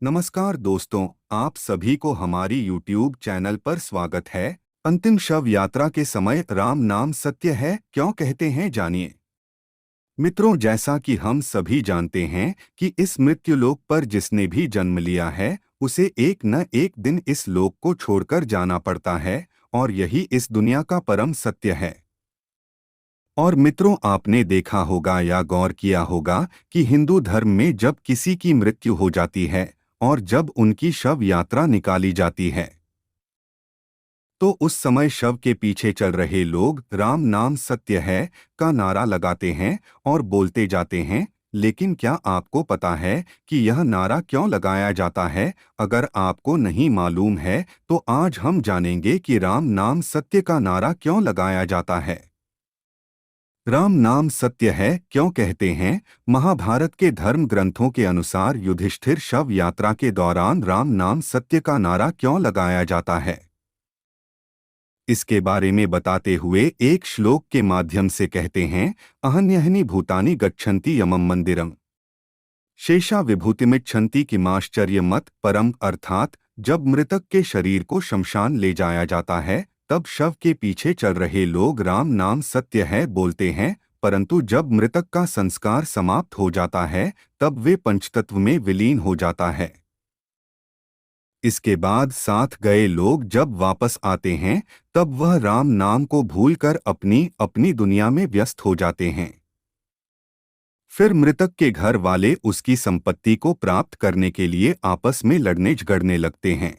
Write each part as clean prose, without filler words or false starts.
नमस्कार दोस्तों, आप सभी को हमारी YouTube चैनल पर स्वागत है। अंतिम शव यात्रा के समय राम नाम सत्य है, क्यों कहते हैं जानिए। मित्रों, जैसा कि हम सभी जानते हैं कि इस मृत्युलोक पर जिसने भी जन्म लिया है उसे एक न एक दिन इस लोक को छोड़कर जाना पड़ता है और यही इस दुनिया का परम सत्य है। और मित्रों, आपने देखा होगा या गौर किया होगा कि हिंदू धर्म में जब किसी की मृत्यु हो जाती है और जब उनकी शव यात्रा निकाली जाती है तो उस समय शव के पीछे चल रहे लोग राम नाम सत्य है का नारा लगाते हैं और बोलते जाते हैं। लेकिन क्या आपको पता है कि यह नारा क्यों लगाया जाता है? अगर आपको नहीं मालूम है तो आज हम जानेंगे कि राम नाम सत्य का नारा क्यों लगाया जाता है। राम नाम सत्य है क्यों कहते हैं? महाभारत के धर्म ग्रंथों के अनुसार युधिष्ठिर शव यात्रा के दौरान राम नाम सत्य का नारा क्यों लगाया जाता है, इसके बारे में बताते हुए एक श्लोक के माध्यम से कहते हैं, अहन्यहनि भूतानि गच्छन्ति यमम मंदिरम शेषा विभूतिमिच्छन्ति किमाश्चर्य मत परम। अर्थात जब मृतक के शरीर को शमशान ले जाया जाता है तब शव के पीछे चल रहे लोग राम नाम सत्य है बोलते हैं, परंतु जब मृतक का संस्कार समाप्त हो जाता है तब वे पंचतत्व में विलीन हो जाता है। इसके बाद साथ गए लोग जब वापस आते हैं तब वह राम नाम को भूलकर अपनी अपनी दुनिया में व्यस्त हो जाते हैं। फिर मृतक के घर वाले उसकी संपत्ति को प्राप्त करने के लिए आपस में लड़ने झगड़ने लगते हैं।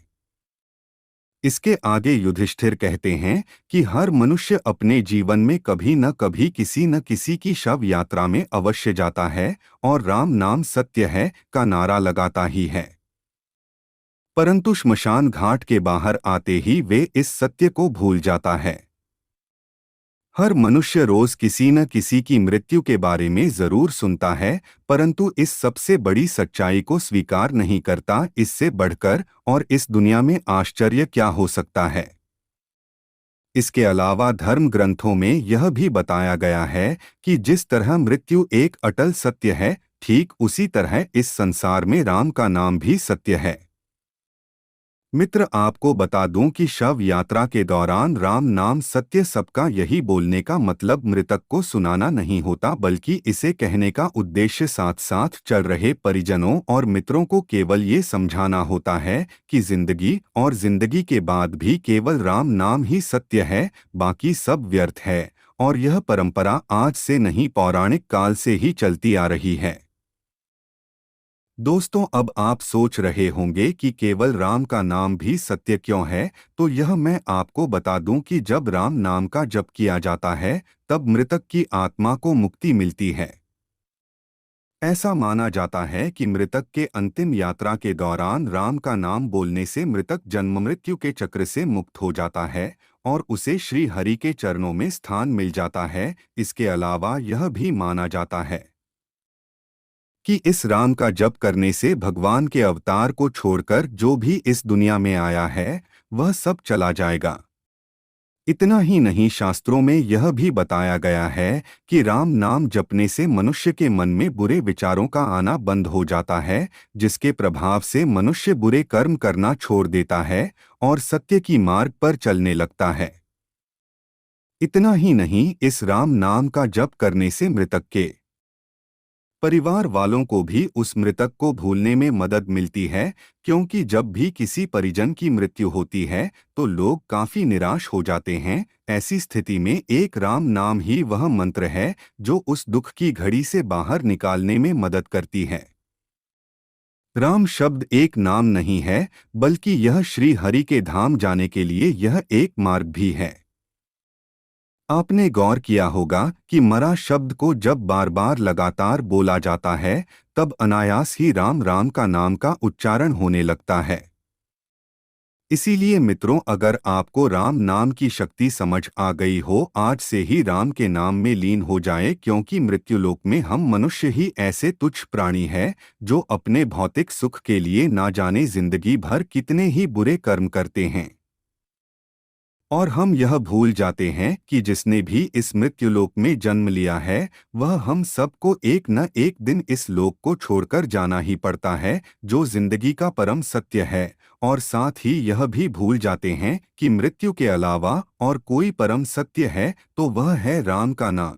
इसके आगे युधिष्ठिर कहते हैं कि हर मनुष्य अपने जीवन में कभी न किसी की शव यात्रा में अवश्य जाता है और राम नाम सत्य है का नारा लगाता ही है, परंतु श्मशान घाट के बाहर आते ही वे इस सत्य को भूल जाता है। हर मनुष्य रोज किसी न किसी की मृत्यु के बारे में जरूर सुनता है, परंतु इस सबसे बड़ी सच्चाई को स्वीकार नहीं करता। इससे बढ़कर और इस दुनिया में आश्चर्य क्या हो सकता है। इसके अलावा धर्म ग्रंथों में यह भी बताया गया है कि जिस तरह मृत्यु एक अटल सत्य है, ठीक उसी तरह इस संसार में राम का नाम भी सत्य है। मित्र, आपको बता दूं कि शव यात्रा के दौरान राम नाम सत्य सबका यही बोलने का मतलब मृतक को सुनाना नहीं होता, बल्कि इसे कहने का उद्देश्य साथ साथ चल रहे परिजनों और मित्रों को केवल ये समझाना होता है कि जिंदगी और जिंदगी के बाद भी केवल राम नाम ही सत्य है, बाकी सब व्यर्थ है। और यह परंपरा आज से नहीं, पौराणिक काल से ही चलती आ रही है। दोस्तों, अब आप सोच रहे होंगे कि केवल राम का नाम भी सत्य क्यों है, तो यह मैं आपको बता दूं कि जब राम नाम का जप किया जाता है तब मृतक की आत्मा को मुक्ति मिलती है। ऐसा माना जाता है कि मृतक के अंतिम यात्रा के दौरान राम का नाम बोलने से मृतक जन्म मृत्यु के चक्र से मुक्त हो जाता है और उसे श्री हरि के चरणों में स्थान मिल जाता है। इसके अलावा यह भी माना जाता है कि इस राम का जप करने से भगवान के अवतार को छोड़कर जो भी इस दुनिया में आया है वह सब चला जाएगा। इतना ही नहीं, शास्त्रों में यह भी बताया गया है कि राम नाम जपने से मनुष्य के मन में बुरे विचारों का आना बंद हो जाता है, जिसके प्रभाव से मनुष्य बुरे कर्म करना छोड़ देता है और सत्य की मार्ग पर चलने लगता है। इतना ही नहीं, इस राम नाम का जप करने से मृतक के परिवार वालों को भी उस मृतक को भूलने में मदद मिलती है, क्योंकि जब भी किसी परिजन की मृत्यु होती है तो लोग काफी निराश हो जाते हैं। ऐसी स्थिति में एक राम नाम ही वह मंत्र है जो उस दुख की घड़ी से बाहर निकालने में मदद करती है। राम शब्द एक नाम नहीं है, बल्कि यह श्री हरि के धाम जाने के लिए यह एक मार्ग भी है। आपने गौर किया होगा कि मरा शब्द को जब बार बार लगातार बोला जाता है तब अनायास ही राम राम का नाम का उच्चारण होने लगता है। इसीलिए मित्रों, अगर आपको राम नाम की शक्ति समझ आ गई हो, आज से ही राम के नाम में लीन हो जाए, क्योंकि मृत्युलोक में हम मनुष्य ही ऐसे तुच्छ प्राणी हैं जो अपने भौतिक सुख के लिए ना जाने जिंदगी भर कितने ही बुरे कर्म करते हैं और हम यह भूल जाते हैं कि जिसने भी इस मृत्युलोक में जन्म लिया है वह हम सबको एक न एक दिन इस लोक को छोड़कर जाना ही पड़ता है, जो जिंदगी का परम सत्य है। और साथ ही यह भी भूल जाते हैं कि मृत्यु के अलावा और कोई परम सत्य है तो वह है राम का नाम।